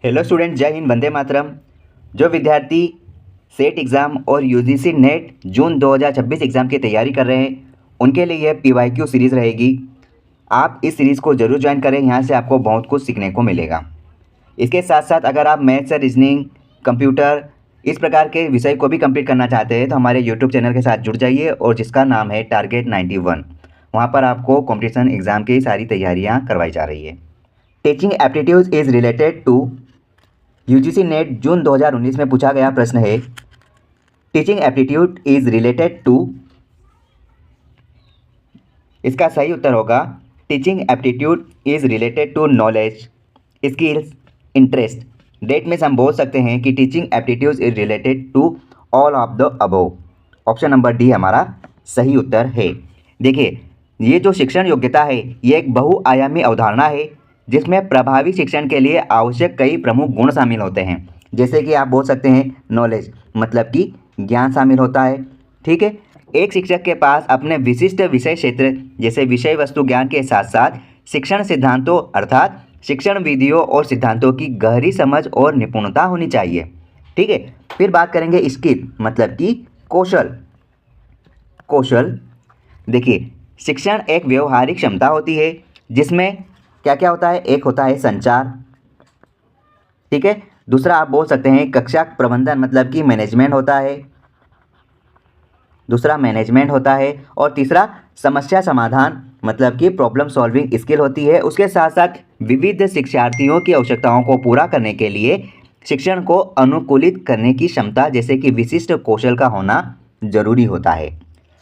Hello student, जय हिंद, वंदे मातरम। जो विद्यार्थी सेट एग्ज़ाम और यूजीसी नेट जून 2026 एग्ज़ाम की तैयारी कर रहे हैं उनके लिए यह पीवाईक्यू सीरीज़ रहेगी। आप इस सीरीज़ को ज़रूर ज्वाइन करें, यहाँ से आपको बहुत कुछ सीखने को मिलेगा। इसके साथ साथ अगर आप मैथ्स या रीजनिंग, कंप्यूटर इस प्रकार के विषय को भी कंप्लीट करना चाहते हैं तो हमारे यूट्यूब चैनल के साथ जुड़ जाइए, और जिसका नाम है टारगेट 91। वहाँ पर आपको कॉम्पिटिशन एग्ज़ाम की सारी तैयारियाँ करवाई जा रही है। Teaching aptitude is related to UGC NET June 2019 में पूछा गया प्रश्न है, teaching aptitude is related to. इसका सही उत्तर होगा teaching aptitude is related to knowledge, skills, interest. डेट में हम बोल सकते हैं कि teaching aptitude is related to all of the above. Option number D हमारा सही उत्तर है। देखिए, ये जो शिक्षण योग्यता है ये एक बहुआयामी अवधारणा है जिसमें प्रभावी शिक्षण के लिए आवश्यक कई प्रमुख गुण शामिल होते हैं। जैसे कि आप बोल सकते हैं नॉलेज, मतलब कि ज्ञान शामिल होता है। ठीक है, एक शिक्षक के पास अपने विशिष्ट विषय क्षेत्र जैसे विषय वस्तु ज्ञान के साथ साथ शिक्षण सिद्धांतों अर्थात शिक्षण विधियों और सिद्धांतों की गहरी समझ और निपुणता होनी चाहिए। ठीक है, फिर बात करेंगे स्किल, मतलब कि कौशल। कौशल, देखिए, शिक्षण एक व्यवहारिक क्षमता होती है जिसमें क्या क्या होता है। एक होता है संचार, ठीक है। दूसरा आप बोल सकते हैं कक्षा प्रबंधन, मतलब कि मैनेजमेंट होता है। दूसरा मैनेजमेंट होता है। और तीसरा समस्या समाधान, मतलब कि प्रॉब्लम सॉल्विंग स्किल होती है। उसके साथ साथ विविध शिक्षार्थियों की आवश्यकताओं को पूरा करने के लिए शिक्षण को अनुकूलित करने की क्षमता जैसे कि विशिष्ट कौशल का होना जरूरी होता है।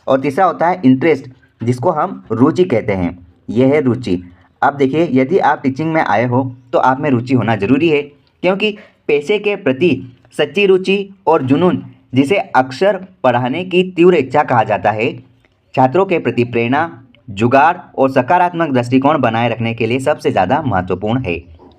और तीसरा होता है इंटरेस्ट, जिसको हम रुचि कहते हैं। यह है रुचि। अब देखिए, यदि आप टीचिंग में आए हो तो आप में रुचि होना ज़रूरी है, क्योंकि पेशे के प्रति सच्ची रुचि और जुनून, जिसे अक्सर पढ़ाने की तीव्र इच्छा कहा जाता है, छात्रों के प्रति प्रेरणा, जुगाड़ और सकारात्मक दृष्टिकोण बनाए रखने के लिए सबसे ज़्यादा महत्वपूर्ण है।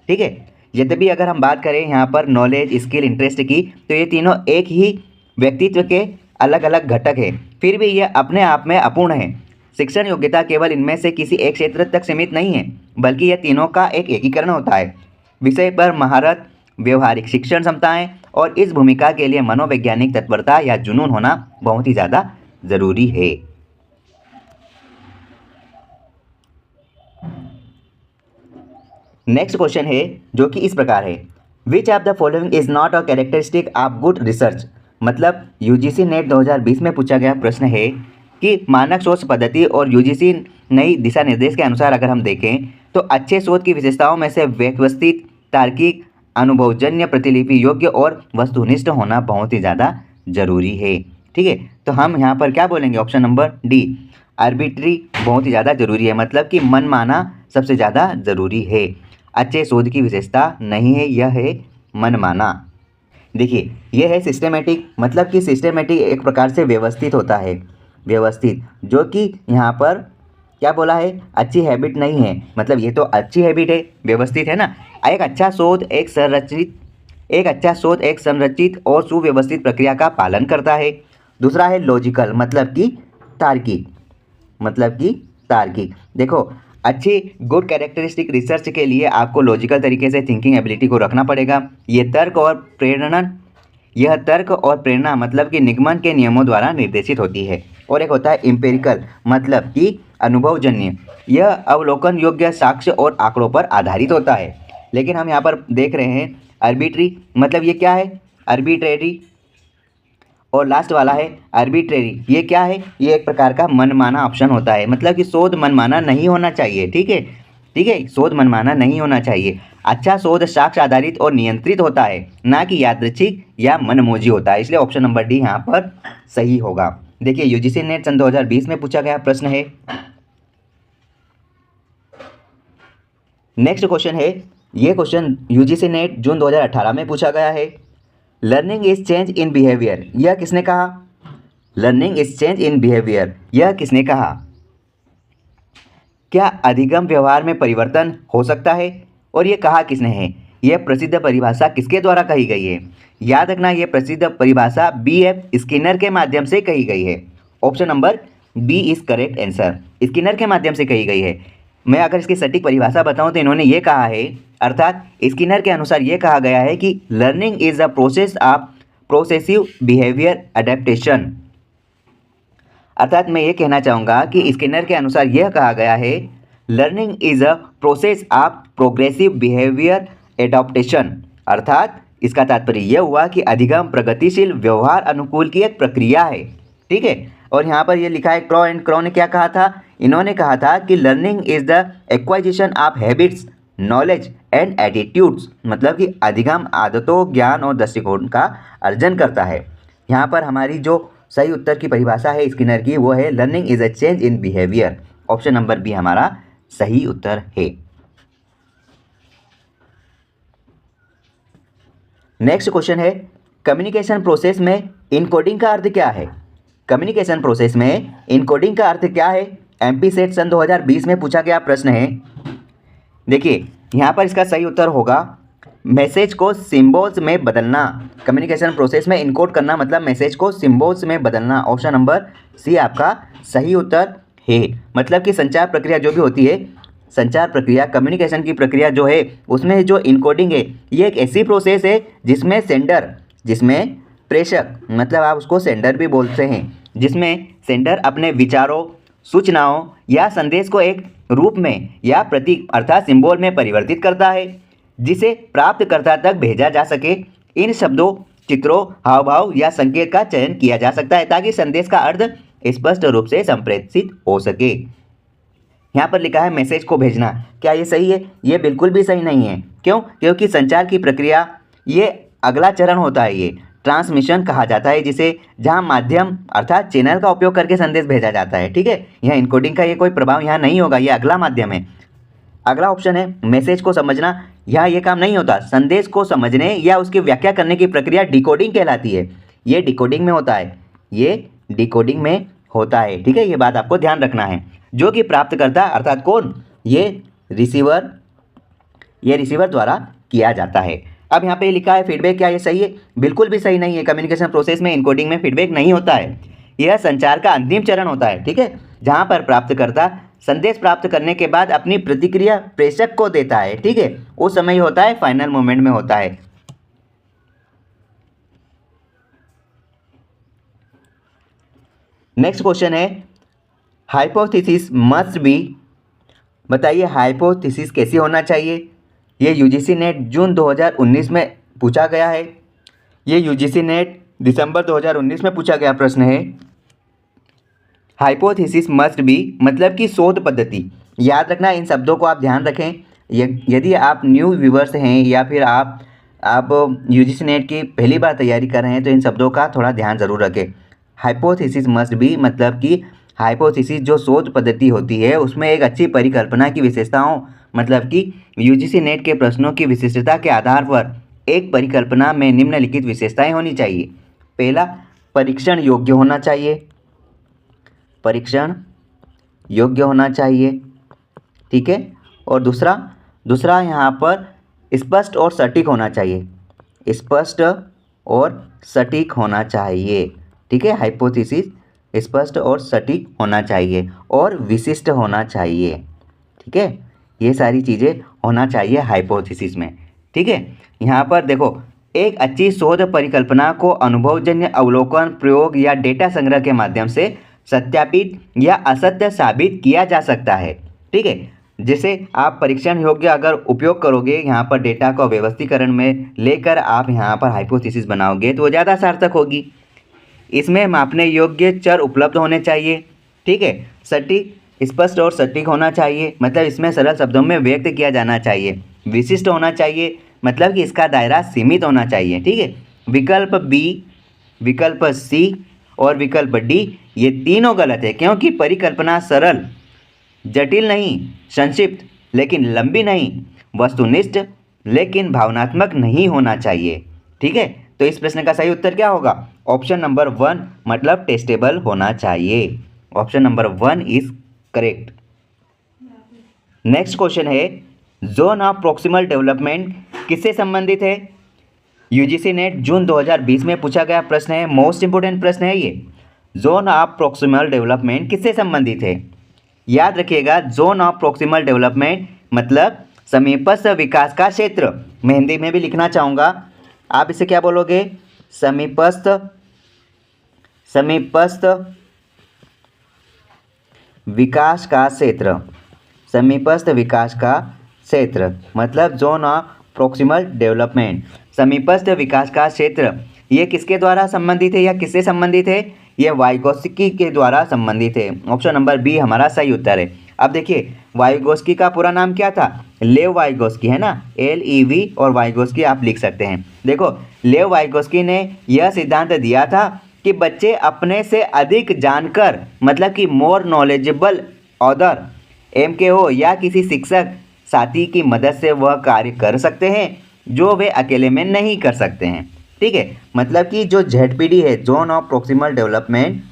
ठीक है, यद्यपि अगर हम बात करें यहाँ पर नॉलेज, स्किल, इंटरेस्ट की, तो ये तीनों एक ही व्यक्तित्व के अलग अलग घटक है, फिर भी ये अपने आप में अपूर्ण है। शिक्षण योग्यता केवल इनमें से किसी एक क्षेत्र तक सीमित नहीं है, बल्कि यह तीनों का एक एकीकरण होता है। विषय पर महारत, व्यवहारिक शिक्षण क्षमताएं और इस भूमिका के लिए मनोवैज्ञानिक तत्परता या जुनून होना बहुत ही ज़्यादा ज़रूरी है। नेक्स्ट क्वेश्चन है जो कि इस प्रकार है, which of the following is not a characteristic of good research. मतलब यूजीसी नेट 2020 में पूछा गया प्रश्न है कि मानक शोध पद्धति और यूजीसी नई दिशा निर्देश के अनुसार अगर हम देखें तो अच्छे शोध की विशेषताओं में से व्यवस्थित, तार्किक, अनुभवजन्य, प्रतिलिपि योग्य और वस्तुनिष्ठ होना बहुत ही ज़्यादा जरूरी है। ठीक है, तो हम यहाँ पर क्या बोलेंगे, ऑप्शन नंबर डी, आर्बिट्री बहुत ही ज़्यादा जरूरी है, मतलब कि मनमाना सबसे ज़्यादा जरूरी है। अच्छे शोध की विशेषता नहीं है, यह है मनमाना। देखिए, यह है सिस्टेमेटिक, मतलब कि सिस्टेमेटिक एक प्रकार से व्यवस्थित होता है, व्यवस्थित, जो कि यहाँ पर क्या बोला है, अच्छी हैबिट नहीं है। मतलब ये तो अच्छी हैबिट है, व्यवस्थित है ना। एक अच्छा शोध एक संरचित और सुव्यवस्थित प्रक्रिया का पालन करता है। दूसरा है लॉजिकल, मतलब कि तार्किक। देखो, अच्छी गुड कैरेक्टरिस्टिक रिसर्च के लिए आपको लॉजिकल तरीके से थिंकिंग एबिलिटी को रखना पड़ेगा। यह तर्क और प्रेरणा मतलब कि निगमन के नियमों द्वारा निर्देशित होती है। और एक होता है एम्पिरिकल, मतलब कि अनुभवजन्य। यह अवलोकन योग्य साक्ष्य और आंकड़ों पर आधारित होता है। लेकिन हम यहाँ पर देख रहे हैं आर्बिट्री, मतलब ये क्या है, आर्बिट्रेरी। और लास्ट वाला है आर्बिट्रेरी, ये क्या है, ये एक प्रकार का मनमाना ऑप्शन होता है। मतलब कि शोध मनमाना नहीं होना चाहिए। ठीक है, ठीक है, शोध मनमाना नहीं होना चाहिए। अच्छा शोध साक्ष्य आधारित और नियंत्रित होता है, ना कि यादृच्छिक या मनमोजी होता है। इसलिए ऑप्शन नंबर डी यहाँ पर सही होगा। देखिए, यूजीसी नेट सन 2020 में पूछा गया प्रश्न है। नेक्स्ट क्वेश्चन है, ये क्वेश्चन यूजीसी नेट जून 2018 में पूछा गया है। Learning is change in behaviour, यह किसने कहा। Learning is change in behaviour, यह किसने कहा। क्या अधिगम व्यवहार में परिवर्तन हो सकता है, और यह कहा किसने है। यह प्रसिद्ध परिभाषा किसके द्वारा कही गई है। याद रखना, यह प्रसिद्ध परिभाषा B.F. स्किनर के माध्यम से कही गई है। Option number B is correct answer, Skinner के माध्यम से कही गई है। मैं अगर इसकी सटीक परिभाषा बताऊं तो इन्होंने ये कहा है, अर्थात स्किनर के अनुसार ये कहा गया है कि learning is a process of progressive behaviour adaptation. अर्थात मैं ये कहना चाहूँगा कि स्किनर के अनुसार यह कहा गया है, learning is a process of progressive behaviour adaptation. अर्थात इसका तात्पर्य यह हुआ कि अधिगम प्रगतिशील व्यवहार अनुकूल की एक प्रक्रिया है। ठीक है, और यहाँ पर ये लिखा है क्रॉ एंड क्रॉ ने क्या कहा था, इन्होंने कहा था कि learning is the एक्वाइजिशन of habits knowledge and attitudes, मतलब कि अधिगम आदतों ज्ञान और दृष्टिकोण का अर्जन करता है। यहाँ पर हमारी जो सही उत्तर की परिभाषा है स्किनर की वो है learning is a change in behaviour. Option number B हमारा सही उत्तर है। नेक्स्ट क्वेश्चन है, कम्युनिकेशन प्रोसेस में इनकोडिंग का अर्थ क्या है। कम्युनिकेशन प्रोसेस में इनकोडिंग का अर्थ क्या है, एमपी सेट सन 2020 में पूछा गया प्रश्न है। देखिए यहाँ पर इसका सही उत्तर होगा मैसेज को सिंबल्स में बदलना। कम्युनिकेशन प्रोसेस में इनकोड करना मतलब मैसेज को सिंबल्स में बदलना। ऑप्शन नंबर सी आपका सही उत्तर है। मतलब कि संचार प्रक्रिया जो भी होती है, संचार प्रक्रिया कम्युनिकेशन की प्रक्रिया जो है उसमें जो इनकोडिंग है ये एक ऐसी प्रोसेस है जिसमें सेंडर, जिसमें प्रेषक, मतलब आप उसको सेंडर भी बोलते हैं, जिसमें सेंडर अपने विचारों, सूचनाओं या संदेश को एक रूप में या प्रतीक अर्थात सिंबल में परिवर्तित करता है जिसे प्राप्तकर्ता तक भेजा जा सके। इन शब्दों, चित्रों, हाव भाव या संकेत का चयन किया जा सकता है ताकि संदेश का अर्थ स्पष्ट रूप से संप्रेषित हो सके। यहाँ पर लिखा है मैसेज को भेजना, क्या ये सही है? ये बिल्कुल भी सही नहीं है। क्यों? क्योंकि संचार की प्रक्रिया ये अगला चरण होता है, ये ट्रांसमिशन कहा जाता है, जिसे जहाँ माध्यम अर्थात चैनल का उपयोग करके संदेश भेजा जाता है। ठीक है, यहाँ इनकोडिंग का ये कोई प्रभाव यहाँ नहीं होगा, ये अगला माध्यम है। अगला ऑप्शन है मैसेज को समझना, यहाँ ये काम नहीं होता। संदेश को समझने या उसकी व्याख्या करने की प्रक्रिया डिकोडिंग कहलाती है। ये डिकोडिंग में होता है, ये डिकोडिंग में होता है। ठीक है, ये बात आपको ध्यान रखना है। जो कि प्राप्तकर्ता अर्थात कौन, ये रिसीवर द्वारा किया जाता है। अब यहाँ पे लिखा है फीडबैक, क्या ये सही है? बिल्कुल भी सही नहीं है। कम्युनिकेशन प्रोसेस में इनकोडिंग में फीडबैक नहीं होता है। यह संचार का अंतिम चरण होता है। ठीक है, जहाँ पर प्राप्तकर्ता संदेश प्राप्त करने के बाद अपनी प्रतिक्रिया प्रेषक को देता है। ठीक है, उस समय होता है, फाइनल मोमेंट में होता है। नेक्स्ट क्वेश्चन है हाइपोथेसिस मस्ट बी। बताइए हाइपोथेसिस कैसी होना चाहिए? ये यूजीसी नेट जून 2019 में पूछा गया है। ये यूजीसी नेट दिसंबर 2019 में पूछा गया प्रश्न है। हाइपोथेसिस मस्ट बी मतलब कि शोध पद्धति। याद रखना, इन शब्दों को आप ध्यान रखें। यदि आप न्यू व्यूवर्स हैं या फिर आप यूजीसी नेट की पहली बार तैयारी कर रहे हैं तो इन शब्दों का थोड़ा ध्यान ज़रूर रखें। हाइपोथेसिस मस्ट बी मतलब कि हाइपोथेसिस जो शोध पद्धति होती है उसमें एक अच्छी परिकल्पना की विशेषताओं, मतलब कि यूजीसी नेट के प्रश्नों की विशिष्टता के आधार पर एक परिकल्पना में निम्नलिखित विशेषताएं होनी चाहिए। पहला, परीक्षण योग्य होना चाहिए। परीक्षण योग्य होना चाहिए। ठीक है, और दूसरा यहाँ पर स्पष्ट और सटीक होना चाहिए। स्पष्ट और सटीक होना चाहिए। ठीक है, हाइपोथेसिस स्पष्ट और सटीक होना चाहिए और विशिष्ट होना चाहिए। ठीक है, ये सारी चीज़ें होना चाहिए हाइपोथेसिस में। ठीक है, यहाँ पर देखो, एक अच्छी शोध परिकल्पना को अनुभवजन्य अवलोकन, प्रयोग या डेटा संग्रह के माध्यम से सत्यापित या असत्य साबित किया जा सकता है। ठीक है, जैसे आप परीक्षण योग्य अगर उपयोग करोगे, यहाँ पर डेटा को व्यवस्थीकरण में लेकर आप यहाँ पर हाइपोथेसिस बनाओगे तो वो ज़्यादा सार्थक होगी। इसमें मापने योग्य चर उपलब्ध होने चाहिए। ठीक है, सटीक, स्पष्ट और सटीक होना चाहिए, मतलब इसमें सरल शब्दों में व्यक्त किया जाना चाहिए। विशिष्ट होना चाहिए, मतलब कि इसका दायरा सीमित होना चाहिए। ठीक है, विकल्प बी, विकल्प सी और विकल्प डी ये तीनों गलत है, क्योंकि परिकल्पना सरल, जटिल नहीं, संक्षिप्त लेकिन लंबी नहीं, वस्तुनिष्ठ लेकिन भावनात्मक नहीं होना चाहिए। ठीक है, तो इस प्रश्न का सही उत्तर क्या होगा? ऑप्शन नंबर 1 मतलब टेस्टेबल होना चाहिए। Option number 1 is correct. Next question है जोन ऑफ प्रॉक्सिमल डेवलपमेंट किससे संबंधित है? यूजीसी नेट जून 2020 में पूछा गया प्रश्न है, मोस्ट इंपोर्टेंट प्रश्न है ये। जोन ऑफ प्रॉक्सिमल डेवलपमेंट किससे संबंधित है? याद रखिएगा, जोन ऑफ प्रोक्सिमल डेवलपमेंट मतलब समीपस्थ विकास का क्षेत्र। मैं हिंदी में भी लिखना चाहूँगा, आप इसे क्या बोलोगे? समीपस्थ विकास का क्षेत्र। समीपस्थ विकास का क्षेत्र मतलब जोन ऑफ प्रोक्सिमल डेवलपमेंट, समीपस्थ विकास का क्षेत्र। ये किसके द्वारा संबंधित है या किससे संबंधित है? ये वाइगोत्स्की के द्वारा संबंधित है। ऑप्शन नंबर बी हमारा सही उत्तर है। अब देखिए, वाइगोत्स्की का पूरा नाम क्या था? लेव वाइगोत्स्की, है ना, LEV और वाइगोत्स्की आप लिख सकते हैं। देखो, लेव वाइगोत्स्की ने यह सिद्धांत दिया था कि बच्चे अपने से अधिक जानकर मतलब कि मोर नॉलेजेबल ऑदर MKO या किसी शिक्षक साथी की मदद से वह कार्य कर सकते हैं जो वे अकेले में नहीं कर सकते हैं। ठीक है, मतलब कि जो ZPD है, जोन ऑफ प्रोक्सिमल डेवलपमेंट,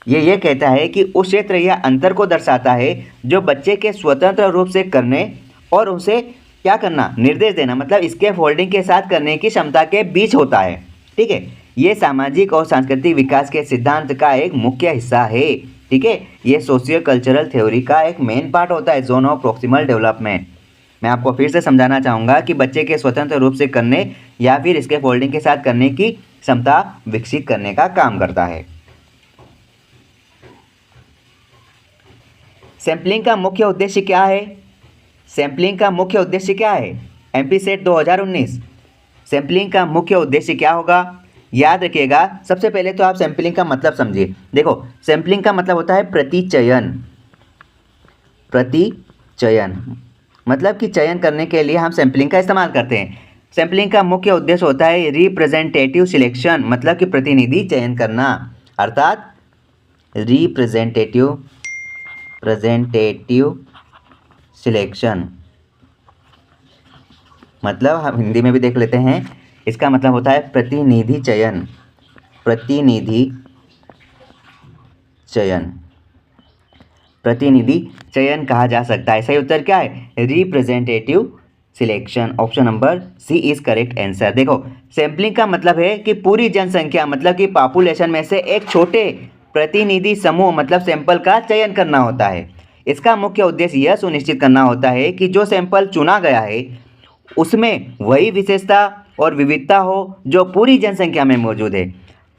ये कहता है कि उस क्षेत्र या अंतर को दर्शाता है जो बच्चे के स्वतंत्र रूप से करने और उसे क्या करना, निर्देश देना मतलब स्केप होल्डिंग के साथ करने की क्षमता के बीच होता है। ठीक है, ये सामाजिक और सांस्कृतिक विकास के सिद्धांत का एक मुख्य हिस्सा है। ठीक है, ये सोशियो कल्चरल थ्योरी का एक मेन पार्ट होता है, जोन ऑफ प्रोक्सिमल डेवलपमेंट। मैं आपको फिर से समझाना चाहूँगा कि बच्चे के स्वतंत्र रूप से करने या फिर स्केप होल्डिंग के साथ करने की क्षमता विकसित करने का काम करता है। सैंपलिंग का मुख्य उद्देश्य क्या है? सैंपलिंग का मुख्य उद्देश्य क्या है? MP सेट 2019, सैंपलिंग का मुख्य उद्देश्य क्या होगा? याद रखिएगा, सबसे पहले तो आप सैंपलिंग का मतलब समझिए। देखो, सैंपलिंग का मतलब होता है प्रतिचयन। प्रतिचयन मतलब कि चयन करने के लिए हम सैंपलिंग का इस्तेमाल करते हैं। सैंपलिंग का मुख्य उद्देश्य होता है रिप्रेजेंटेटिव सिलेक्शन मतलब कि प्रतिनिधि चयन करना, अर्थात रिप्रेजेंटेटिव सिलेक्शन। मतलब हम हिंदी में भी देख लेते हैं, इसका मतलब होता है प्रतिनिधि चयन। प्रतिनिधि चयन कहा जा सकता है। सही उत्तर क्या है? Representative selection. Option number C is correct answer. देखो, सैंपलिंग का मतलब है कि पूरी जनसंख्या मतलब कि पॉपुलेशन में से एक छोटे प्रतिनिधि समूह मतलब सैंपल का चयन करना होता है। इसका मुख्य उद्देश्य यह सुनिश्चित करना होता है कि जो सैंपल चुना गया है उसमें वही विशेषता और विविधता हो जो पूरी जनसंख्या में मौजूद है,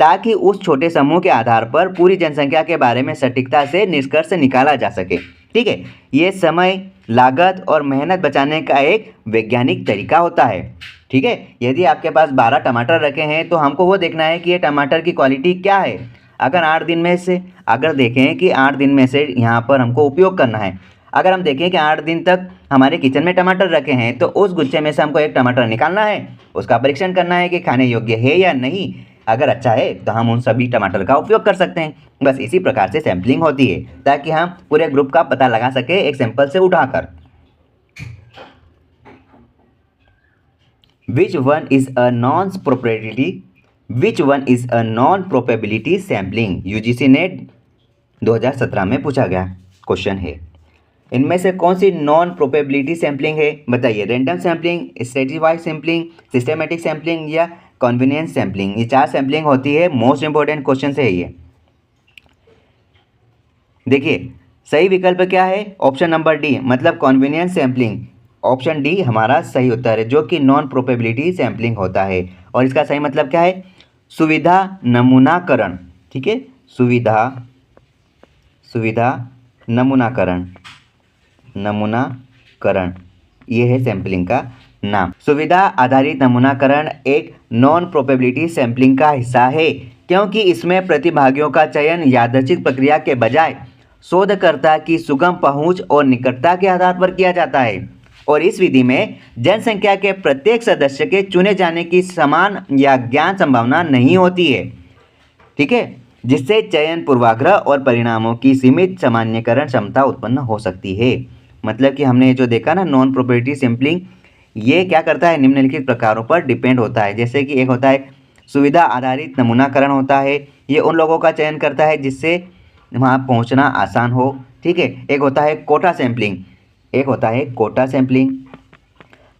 ताकि उस छोटे समूह के आधार पर पूरी जनसंख्या के बारे में सटीकता से निष्कर्ष निकाला जा सके। ठीक है, ये समय, लागत और मेहनत बचाने का एक वैज्ञानिक तरीका होता है। ठीक है, यदि आपके पास 12 टमाटर रखे हैं तो हमको वो देखना है कि ये टमाटर की क्वालिटी क्या है। अगर 8 दिन में से देखें कि 8 दिन में से यहाँ पर हमको उपयोग करना है, अगर हम देखें कि 8 दिन तक हमारे किचन में टमाटर रखे हैं तो उस गुच्छे में से हमको एक टमाटर निकालना है, उसका परीक्षण करना है कि खाने योग्य है या नहीं। अगर अच्छा है तो हम उन सभी टमाटर का उपयोग कर सकते हैं। बस इसी प्रकार से सैंपलिंग होती है, ताकि हम पूरे ग्रुप का पता लगा सके एक सैंपल से उठाकर। Which one is a non probability sampling? UGC net 2017 में पूछा गया क्वेश्चन है। इनमें से कौन सी नॉन प्रोबेबिलिटी सैम्पलिंग है? बताइए। Random sampling, stratified sampling, systematic sampling या कन्वीनियंस सैम्पलिंग। ये 4 सैम्पलिंग होती है। मोस्ट इंपॉर्टेंट क्वेश्चन है ये। देखिए, सही विकल्प क्या है? ऑप्शन नंबर डी मतलब कन्वीनियंस सैम्पलिंग। ऑप्शन डी हमारा सही उत्तर है, जो कि नॉन प्रोबेबिलिटी सैम्पलिंग होता है। और इसका सही मतलब क्या है? सुविधा नमूनाकरण। ठीक है, सुविधा नमूनाकरण ये है सैम्पलिंग का नाम। सुविधा आधारित नमूनाकरण एक नॉन प्रोबेबिलिटी सैम्पलिंग का हिस्सा है, क्योंकि इसमें प्रतिभागियों का चयन यादृच्छिक प्रक्रिया के बजाय शोधकर्ता की सुगम पहुंच और निकटता के आधार पर किया जाता है। और इस विधि में जनसंख्या के प्रत्येक सदस्य के चुने जाने की समान या ज्ञान संभावना नहीं होती है। ठीक है, जिससे चयन पूर्वाग्रह और परिणामों की सीमित सामान्यकरण क्षमता उत्पन्न हो सकती है। मतलब कि हमने जो देखा ना, नॉन प्रोबेबिलिटी सैम्पलिंग, ये क्या करता है? निम्नलिखित प्रकारों पर डिपेंड होता है। जैसे कि एक होता है सुविधा आधारित नमूनाकरण होता है, ये उन लोगों का चयन करता है जिससे वहाँ पहुँचना आसान हो। ठीक है, एक होता है कोटा सैम्पलिंग।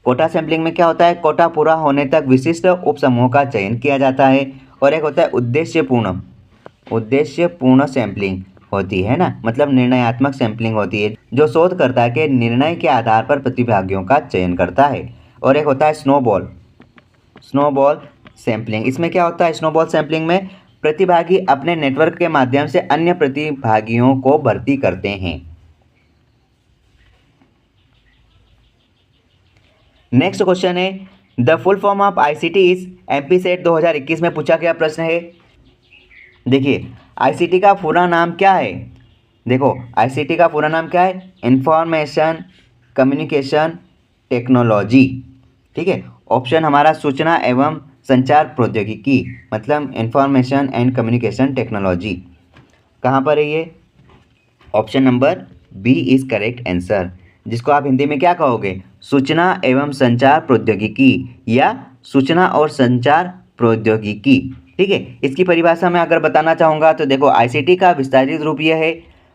कोटा सैम्पलिंग में क्या होता है? कोटा पूरा होने तक विशिष्ट उपसमूहों का चयन किया जाता है। और एक होता है उद्देश्यपूर्ण सैम्पलिंग। होती है ना, मतलब निर्णयात्मक सैंपलिंग होती है जो शोधकर्ता के निर्णय के आधार पर प्रतिभागियों का चयन करता है। और एक होता है स्नोबॉल सैंपलिंग। इसमें क्या होता है, स्नोबॉल सैंपलिंग में प्रतिभागी अपने नेटवर्क के माध्यम से अन्य प्रतिभागियों को भर्ती करते हैं। नेक्स्ट क्वेश्चन है the full form of ICT is MPSET 2021 में पूछा गया प्रश्न है। देखिए आईसीटी का पूरा नाम क्या है, देखो आईसीटी का पूरा नाम क्या है, इंफॉर्मेशन कम्युनिकेशन टेक्नोलॉजी। ठीक है, ऑप्शन हमारा सूचना एवं संचार प्रौद्योगिकी, मतलब इंफॉर्मेशन एंड कम्युनिकेशन टेक्नोलॉजी। कहाँ पर है ये, option number B is correct answer, जिसको आप हिंदी में क्या कहोगे, सूचना एवं संचार प्रौद्योगिकी या सूचना और संचार प्रौद्योगिकी। ठीक है, इसकी परिभाषा में अगर बताना चाहूँगा तो देखो आईसीटी का विस्तारित रूप यह है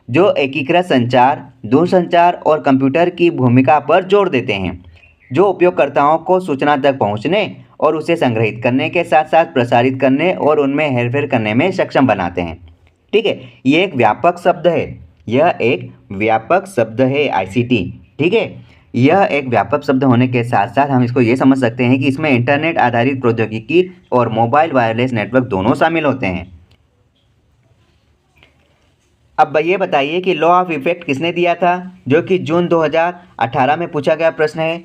जो एकीकृत संचार, दूरसंचार और कंप्यूटर की भूमिका पर जोर देते हैं, जो उपयोगकर्ताओं को सूचना तक पहुंचने और उसे संग्रहित करने के साथ साथ प्रसारित करने और उनमें हेरफेर करने में सक्षम बनाते हैं। ठीक है, ये एक व्यापक शब्द है, यह एक व्यापक शब्द है आईसीटी। ठीक है, यह एक व्यापक शब्द होने के साथ साथ हम इसको ये समझ सकते हैं कि इसमें इंटरनेट आधारित प्रौद्योगिकी और मोबाइल वायरलेस नेटवर्क दोनों शामिल होते हैं। अब ये बताइए कि लॉ ऑफ इफेक्ट किसने दिया था, जो कि जून 2018 में पूछा गया प्रश्न है।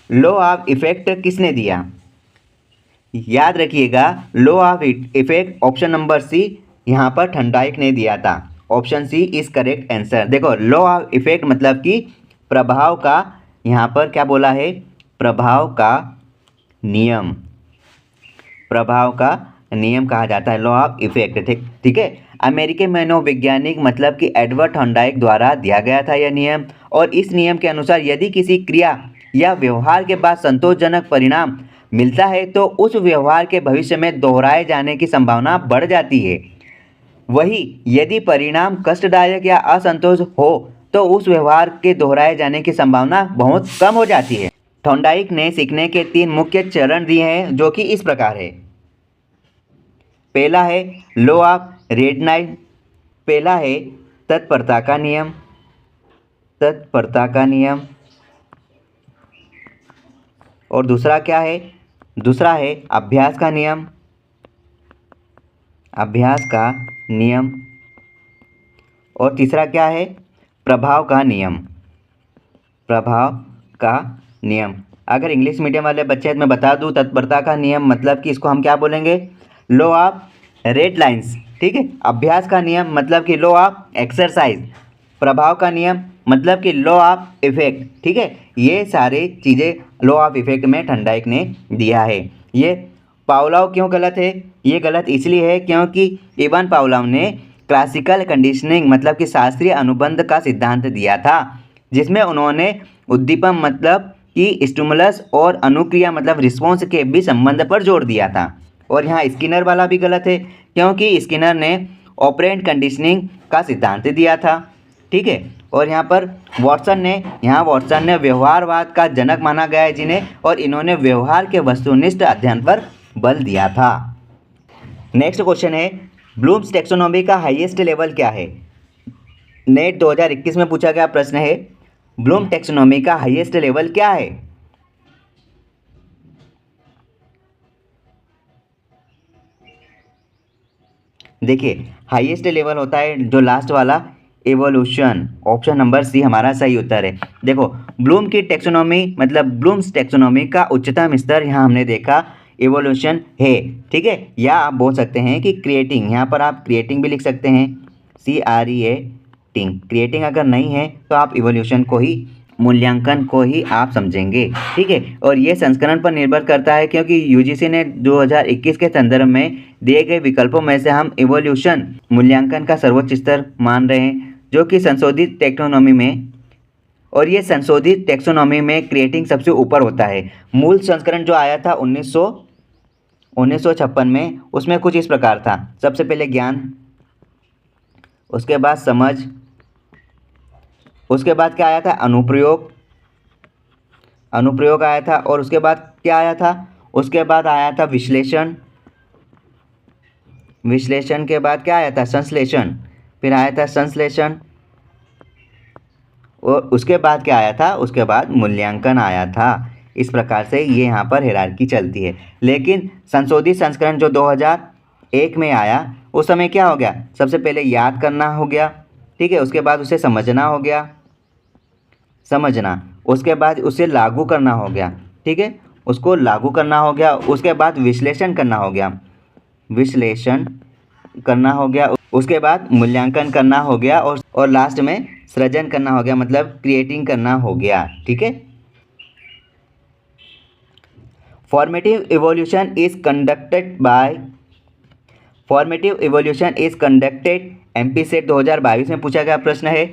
लॉ ऑफ इफेक्ट किसने दिया, याद रखिएगा law of effect option number C यहाँ पर थॉर्नडाइक ने दिया था। Option C is correct answer. देखो लॉ ऑफ इफेक्ट मतलब कि प्रभाव का, यहाँ पर क्या बोला है, प्रभाव का नियम, प्रभाव का नियम कहा जाता है लॉ ऑफ इफेक्ट। ठीक है, अमेरिकी मनोवैज्ञानिक मतलब कि एडवर्ड थॉर्नडाइक द्वारा दिया गया था यह नियम। और इस नियम के अनुसार यदि किसी क्रिया या व्यवहार के बाद संतोषजनक परिणाम मिलता है तो उस व्यवहार के भविष्य में दोहराए जाने की संभावना बढ़ जाती है। वही यदि परिणाम कष्टदायक या असंतोष हो तो उस व्यवहार के दोहराए जाने की संभावना बहुत कम हो जाती है। थॉर्नडाइक ने सीखने के 3 मुख्य चरण दिए हैं जो कि इस प्रकार है। पहला है लॉ ऑफ रेडनाइट, पहला है तत्परता का नियम, तत्परता का नियम। और दूसरा क्या है, दूसरा है अभ्यास का नियम, अभ्यास का नियम। और तीसरा क्या है, प्रभाव का नियम, प्रभाव का नियम। अगर इंग्लिश मीडियम वाले बच्चे मैं बता दूं तत्परता का नियम मतलब कि इसको हम क्या बोलेंगे, लॉ ऑफ रेड लाइंस। ठीक है, अभ्यास का नियम मतलब कि लॉ ऑफ एक्सरसाइज, प्रभाव का नियम मतलब कि लॉ ऑफ इफेक्ट। ठीक है, ये सारे चीज़ें लॉ ऑफ इफेक्ट में थॉर्नडाइक ने दिया है। ये पावलोव क्यों गलत है, ये गलत इसलिए है क्योंकि इवान पावलोव ने क्लासिकल कंडीशनिंग मतलब कि शास्त्रीय अनुबंध का सिद्धांत दिया था, जिसमें उन्होंने उद्दीपन मतलब कि स्टिमुलस और अनुक्रिया मतलब रिस्पॉन्स के भी संबंध पर जोर दिया था। और यहाँ स्किनर वाला भी गलत है क्योंकि स्किनर ने ऑपरेंट कंडीशनिंग का सिद्धांत दिया था। ठीक है, और यहाँ पर वॉटसन ने व्यवहारवाद का जनक माना गया है जिन्हें, और इन्होंने व्यवहार के वस्तुनिष्ठ अध्ययन पर बल दिया था। नेक्स्ट क्वेश्चन है ब्लूम्स टैक्सोनॉमी का हाईएस्ट लेवल क्या है। नेट 2021 में पूछा गया प्रश्न है, ब्लूम टैक्सोनॉमी का हाईएस्ट लेवल क्या है। देखिए हाईएस्ट लेवल होता है जो लास्ट वाला एवोल्यूशन, ऑप्शन नंबर सी हमारा सही उत्तर है। देखो ब्लूम की टैक्सोनॉमी मतलब ब्लूम्स टैक्सोनॉमी का उच्चतम स्तर यहाँ हमने देखा एवोल्यूशन है। ठीक है, या आप बोल सकते हैं कि क्रिएटिंग, यहाँ पर आप क्रिएटिंग भी लिख सकते हैं, CREATING। क्रिएटिंग अगर नहीं है तो आप इवोल्यूशन को ही, मूल्यांकन को ही आप समझेंगे। ठीक है, और ये संस्करण पर निर्भर करता है क्योंकि यूजीसी ने 2021 के संदर्भ में दिए गए विकल्पों में से हम इवोल्यूशन मूल्यांकन का सर्वोच्च स्तर मान रहे हैं, जो कि संशोधित टैक्सोनॉमी में, और ये संशोधित टैक्सोनॉमी में क्रिएटिंग सबसे ऊपर होता है। मूल संस्करण जो आया था 1956 में, उसमें कुछ इस प्रकार था, सबसे पहले ज्ञान, उसके बाद समझ, उसके बाद क्या आया था, अनुप्रयोग आया था, और उसके बाद क्या आया था, उसके बाद आया था विश्लेषण, विश्लेषण के बाद क्या आया था, संश्लेषण, फिर आया था संश्लेषण, और उसके बाद क्या आया था, उसके बाद मूल्यांकन आया था। इस प्रकार से ये यहाँ पर हायरार्की चलती है। लेकिन संशोधित संस्करण जो 2001 में आया, उस समय क्या हो गया, सबसे पहले याद करना हो गया, ठीक है, उसके बाद उसे समझना हो गया, समझना, उसके बाद उसे लागू करना हो गया, ठीक है, उसको लागू करना हो गया, उसके बाद विश्लेषण करना हो गया, विश्लेषण करना हो गया, उसके बाद मूल्यांकन करना हो गया, और लास्ट में सृजन करना हो गया, मतलब क्रिएटिंग करना हो गया, ठीक है। Formative evolution is conducted MP set 2022 में पूछा गया प्रश्न है।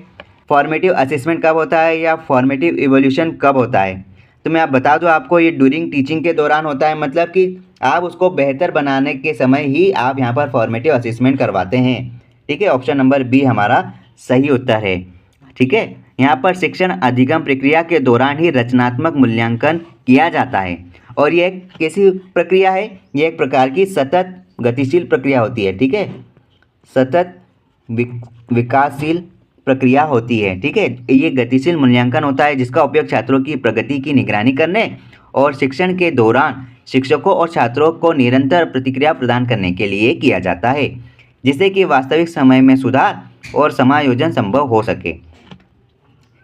फॉर्मेटिव असेसमेंट कब होता है या फॉर्मेटिव इवोल्यूशन कब होता है? तो मैं आप बता दूं आपको, ये ड्यूरिंग टीचिंग के दौरान होता है, मतलब कि आप उसको बेहतर बनाने के समय ही आप यहाँ पर फॉर्मेटिव असेसमेंट करवाते हैं, ठीक है। ऑप्शन नंबर बी हमारा सही उत्तर है, ठीक है। यहाँ पर शिक्षण अधिगम प्रक्रिया के दौरान ही रचनात्मक मूल्यांकन किया जाता है, और ये एक कैसी प्रक्रिया है, ये एक प्रकार की सतत गतिशील प्रक्रिया होती है, ठीक है, सतत विकासशील प्रक्रिया होती है, ठीक है। ये गतिशील मूल्यांकन होता है जिसका उपयोग छात्रों की प्रगति की निगरानी करने और शिक्षण के दौरान शिक्षकों और छात्रों को निरंतर प्रतिक्रिया प्रदान करने के लिए किया जाता है, जिससे कि वास्तविक समय में सुधार और समायोजन संभव हो सके।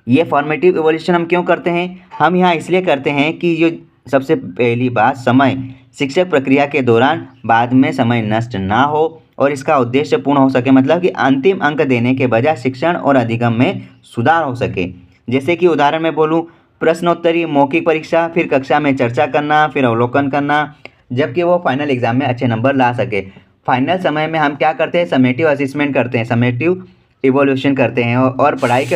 ये फॉर्मेटिव इवोल्यूशन हम क्यों करते हैं? हम यहाँ इसलिए करते हैं कि ये सबसे पहली बात, समय शिक्षक प्रक्रिया के दौरान बाद में समय नष्ट ना हो और इसका उद्देश्य पूर्ण हो सके, मतलब कि अंतिम अंक देने के बजाय शिक्षण और अधिगम में सुधार हो सके। जैसे कि उदाहरण में बोलूँ, प्रश्नोत्तरी, मौखिक परीक्षा, फिर कक्षा में चर्चा करना, फिर अवलोकन करना, जबकि वो फाइनल एग्जाम में अच्छे नंबर ला सके। फाइनल समय में हम क्या करते हैं, समेटिव असेसमेंट करते हैं, समेटिव इवोल्यूशन करते हैं, और पढ़ाई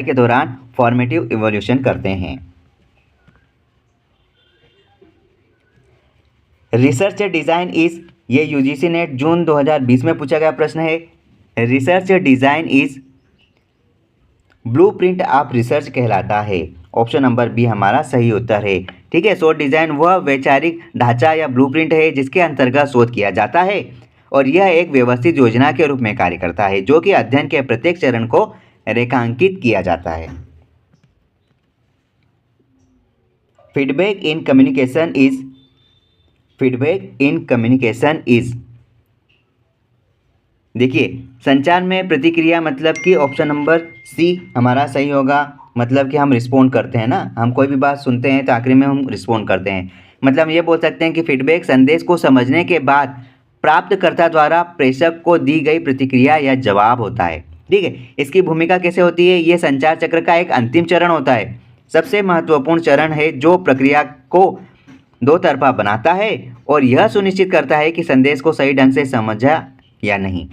के दौरान फॉर्मेटिव इवोल्यूशन करते हैं। रिसर्च डिज़ाइन इज, ये यूजीसी नेट जून 2020 में पूछा गया प्रश्न है। Research design is blueprint of research कहलाता है। ऑप्शन नंबर बी हमारा सही उत्तर है, ठीक है। शोध डिज़ाइन वह वैचारिक ढांचा या ब्लूप्रिंट है जिसके अंतर्गत शोध किया जाता है, और यह एक व्यवस्थित योजना के रूप में कार्य करता है जो कि अध्ययन के प्रत्येक चरण को रेखांकित किया जाता है। फीडबैक इन कम्युनिकेशन इज, देखिए, संचार में प्रतिक्रिया, मतलब कि ऑप्शन नंबर सी हमारा सही होगा। मतलब कि हम रिस्पोंड करते हैं ना, हम कोई भी बात सुनते हैं तो आखिरी में हम रिस्पोंड करते हैं। मतलब ये बोल सकते हैं कि फीडबैक संदेश को समझने के बाद प्राप्तकर्ता द्वारा प्रेषक को दी गई प्रतिक्रिया या जवाब होता है, ठीक है। इसकी भूमिका कैसे होती है? ये संचार चक्र का एक अंतिम चरण होता है, सबसे महत्वपूर्ण चरण है जो प्रक्रिया को दो तरफा बनाता है और यह सुनिश्चित करता है कि संदेश को सही ढंग से समझा या नहीं।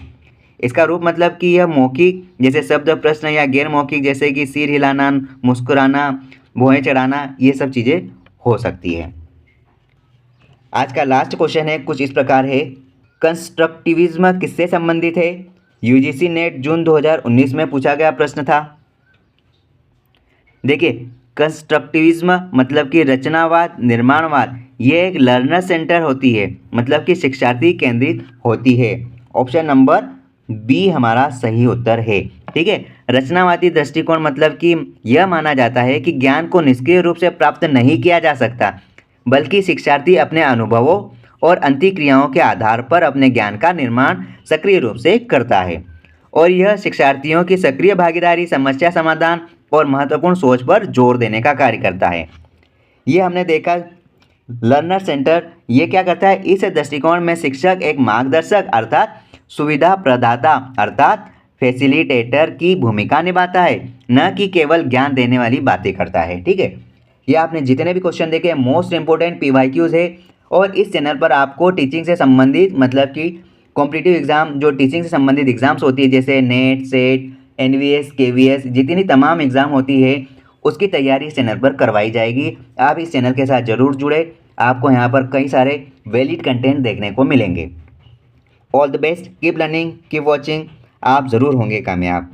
इसका रूप, मतलब कि यह मौखिक जैसे शब्द प्रश्न, या गैर मौखिक जैसे कि सिर हिलाना, मुस्कुराना, भौहें चढ़ाना, ये सब चीज़ें हो सकती है। आज का लास्ट क्वेश्चन है, कुछ इस प्रकार है, कंस्ट्रक्टिविज्म किससे संबंधित है? यूजीसी नेट जून 2019 में पूछा गया प्रश्न था। देखिए, कंस्ट्रक्टिविज्म मतलब कि रचनावाद, निर्माणवाद, ये एक लर्नर सेंटर होती है, मतलब कि शिक्षार्थी केंद्रित होती है। ऑप्शन नंबर बी हमारा सही उत्तर है, ठीक है। रचनावादी दृष्टिकोण, मतलब कि यह माना जाता है कि ज्ञान को निष्क्रिय रूप से प्राप्त नहीं किया जा सकता, बल्कि शिक्षार्थी अपने अनुभवों और अंतःक्रियाओं के आधार पर अपने ज्ञान का निर्माण सक्रिय रूप से करता है, और यह शिक्षार्थियों की सक्रिय भागीदारी, समस्या समाधान और महत्वपूर्ण सोच पर जोर देने का कार्य करता है। ये हमने देखा, लर्नर सेंटर ये क्या करता है, इस दृष्टिकोण में शिक्षक एक मार्गदर्शक अर्थात सुविधा प्रदाता अर्थात फैसिलिटेटर की भूमिका निभाता है, न कि केवल ज्ञान देने वाली बातें करता है, ठीक है। ये आपने जितने भी क्वेश्चन देखे मोस्ट इंपोर्टेंट PYQs है, और इस चैनल पर आपको टीचिंग से संबंधित, मतलब कि कॉम्पिटिटिव एग्जाम जो टीचिंग से संबंधित एग्जाम्स होती है, जैसे नेट, सेट, NVS, KVS, जितनी तमाम एग्ज़ाम होती है उसकी तैयारी इस चैनल पर करवाई जाएगी। आप इस चैनल के साथ ज़रूर जुड़े, आपको यहाँ पर कई सारे वैलिड कंटेंट देखने को मिलेंगे। All the best, keep learning, keep watching, आप ज़रूर होंगे कामयाब।